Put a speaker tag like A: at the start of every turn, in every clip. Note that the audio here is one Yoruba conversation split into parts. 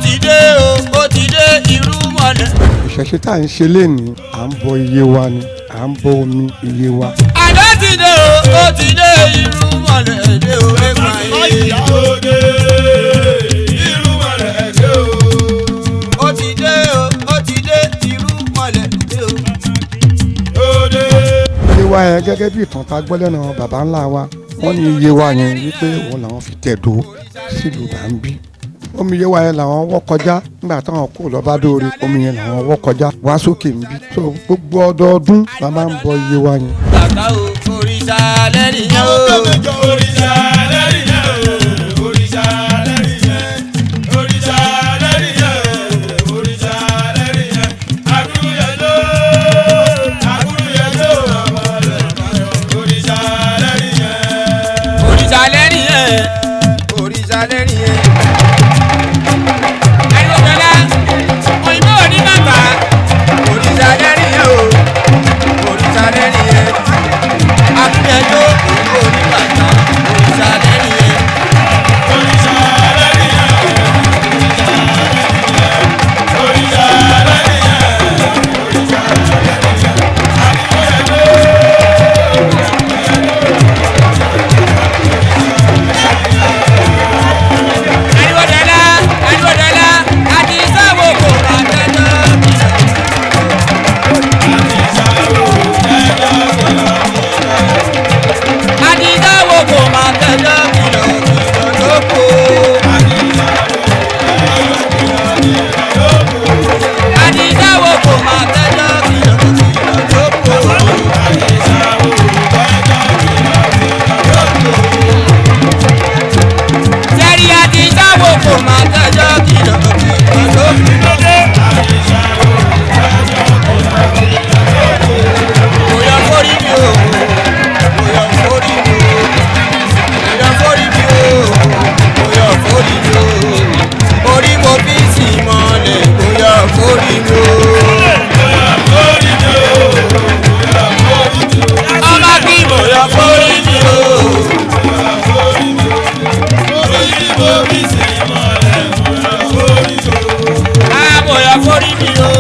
A: ti dé o ó ti dé irúmọlẹ̀.
B: ìṣẹ̀ṣe tá à ń ṣe lénìí à ń bọ Yewa ni à ń bọ omi Yewa.
A: àdó ti dé o ó ti dé irúmọlẹ̀ dé o ẹgbà yìí. irúmọlẹ̀ dé o. ó ti dé o ó ti dé irúmọlẹ̀ dé o.
B: Yewa yẹn gẹ́gẹ́ bí ìtàn tá a gbọ́ lẹ́nu bàbá ńlá wa wọ́n ní Yewa yẹn wípé òun làwọn fi tẹ̀dó sílùú Gàmbí. omi Yewa yẹn làwọn wọ́ kọjá nígbà táwọn kò lọ bá dóore omi yẹn làwọn wọ́ kọjá wá sókè ń bí. so gbogbo ọdọọdún la máa ń bọ Yewa yẹn.
A: bàbá o òrìṣà lẹ́rìí yẹn o. òrìṣà lẹ́rìí yẹn o. òrìṣà lẹ́rìí yẹn. òrìṣà lẹ́rìí yẹn o. òrìṣà lẹ́rìí yẹn. àgùrùyẹ̀dó àgùrùyẹ̀dó ọmọ rẹ̀ káyọ̀. òrìṣà lẹ́rìí yẹn. òrìṣà lẹ́rìí yẹn. òrìṣà lẹ́rìí yẹn. Forí mi o.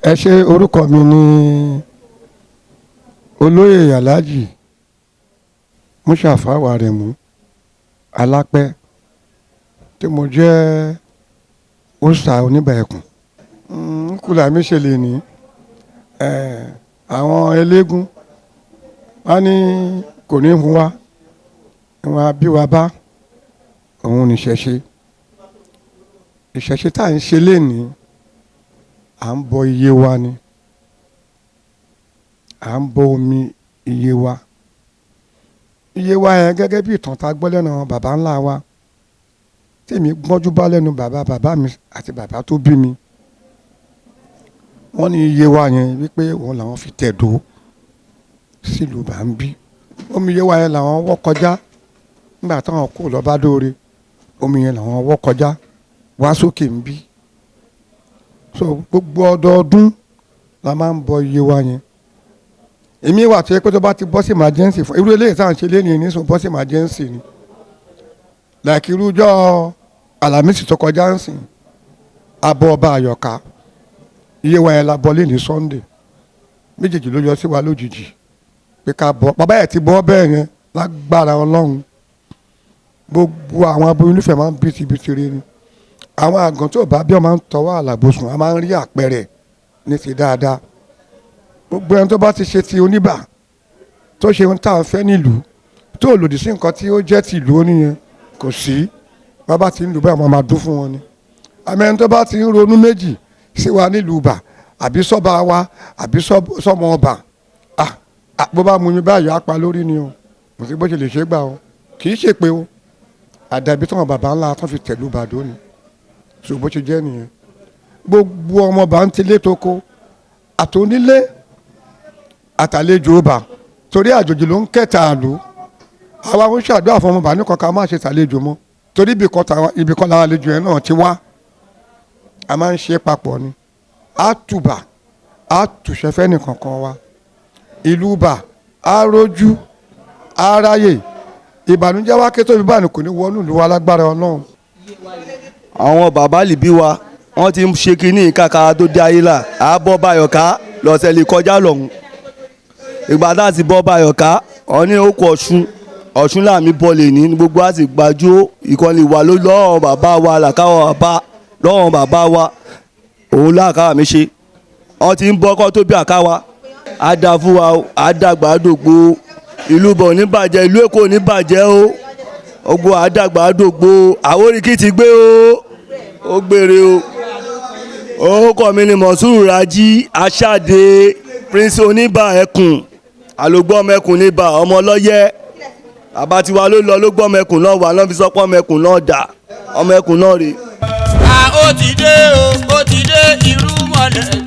B: ẹ ṣe orúkọ mi ní olóyè Alhaji Mustapha Waremu Alápẹ́ tí mo jẹ́ òòṣà Oniba ẹkùn. Kúlà mi ṣe lè ní àwọn eléégún wọn ní kò ní fún wa wọn bí wa bá òun ní ìṣẹ̀ṣe tá à ń ṣe lénìí à ń bọ Yewa ni à ń bọ omi Yewa yẹn gẹ́gẹ́ bí ìtàn tá a gbọ́ lẹ́nu bàbá ńlá wa tèmi gbọ́njú bá lẹ́nu bàbá mi àti bàbá tó bí mi wọ́n ní Yewa yẹn wípé òun làwọn fi tẹ̀dó sílùú Bàǹbí omi Yewa yẹn làwọn wọ́ kọjá nígbà táwọn kò lọ́ba dóore omi yẹn làwọn wọ́ kọjá wá sókè ń bí so gbogbo ọdọọdún la máa ń bọ Yewa yẹn èmi wà tó yẹ pé tó bá ti bọ́ sí emergency fún irú eléyìí táwọn ṣe lé ní ìnísùn bọ́ sí emergency ni like irújọ́ Àlàmísì tó kọjá ń sìn abọ́ ọba Àyọ̀ká Yewa yẹn la bọ́ lé ní Sunday méjèèjì ló yọ sí wa lójijì pé ká bọ́ bàbá yẹn ti bọ́ bẹ́ẹ̀ yẹn lágbára Ọlọ́run gbogbo àwọn aboyún nífẹ̀ẹ́ máa ń bìtìbìtì rẹ ni àwọn àgàn tó bá bí wọn máa ń tọwọ́ àlàbòsùn a máa ń rí àpẹẹrẹ ní ti dáadáa gbogbo ẹni tó bá ti ṣe ti Oniba tó ṣe ohun tá à ń fẹ́ nílùú tó lòdì sí nǹkan tí ó jẹ́ ti ìlú oníyẹn kò sí wọn bá ti ń lù báyìí wọn máa dún fún wọn ni àmì ẹni tó bá ti ń ronú méjì sí wa nílùú bà àbí sọ́ba wa àbí sọ́mọ ọba bó bá mú mi báyìí á pa lórí ni o kò sí bó ṣe lè ṣe gbà o kì í ṣe pé o àdàbí tọ́wọ́n bàbá ńlá tó fi tẹ̀lú bàdó ni ṣùgbọ́n bó ṣe jẹ́ nìyẹn gbogbo ọmọ bá ń tilé tó kó àtònílé àtàlejò ọba torí àjòjì ló ń kẹta àlò àwa ń ṣàdúrà fún ọmọ bá ní kankan má ṣe ṣàlejò mọ́ torí ibì kan làwọn àlejò yẹn náà ti wá a máa ń ṣe papọ̀ ni àtùbà àtùṣẹ́fẹ́ nìkankan wa ìlú bà á rójú á ráyè ìbànújẹ́ wá ké tóbi báyìí kò ní wọnú ìlú wa lágbára Ọlọ́run.
C: àwọn bàbá lìbí wa wọ́n ti ń ṣe kínní kàkà tó dé ayé là á bọ́ báyọ̀ká lọ́sẹ̀ lè kọjá lọ́hùn ìgbà tá a ti bọ́ báyọ̀ká wọ́n ní ó kọ ọ̀ṣun láàmì bọ́ọ̀lì ní gbogbo àti gbàjú ìkànnì wà lọ́wọ́ bàbá wa làkàwọ̀ bàbá lọ́wọ́ bàbá wa òun láàkàwà mi ṣe wọ́n ti ń bọ́ kọ́ tó bí àkáwa á dá fún wa á dàgbà dògbò ìlú bọ̀ ní bàjẹ́ ìlú Èkó ní bàjẹ́ o ogbó àdàgbà dògbò Àwórì kitigbe o ó gbére o orúkọ mi ni Mọ̀súrù Rájí Ashade Prince Oniba ẹkùn àlògbọ́mẹkùn níbà ọmọ ọlọ́yẹ bàbá tiwa ló lọ ló gbọ́mẹkùn náà wà náà fi sọ́pọ̀ ọmọẹkùn náà dà ọmọẹkùn náà rè.
A: ó ti dé irú mọ̀lẹ́.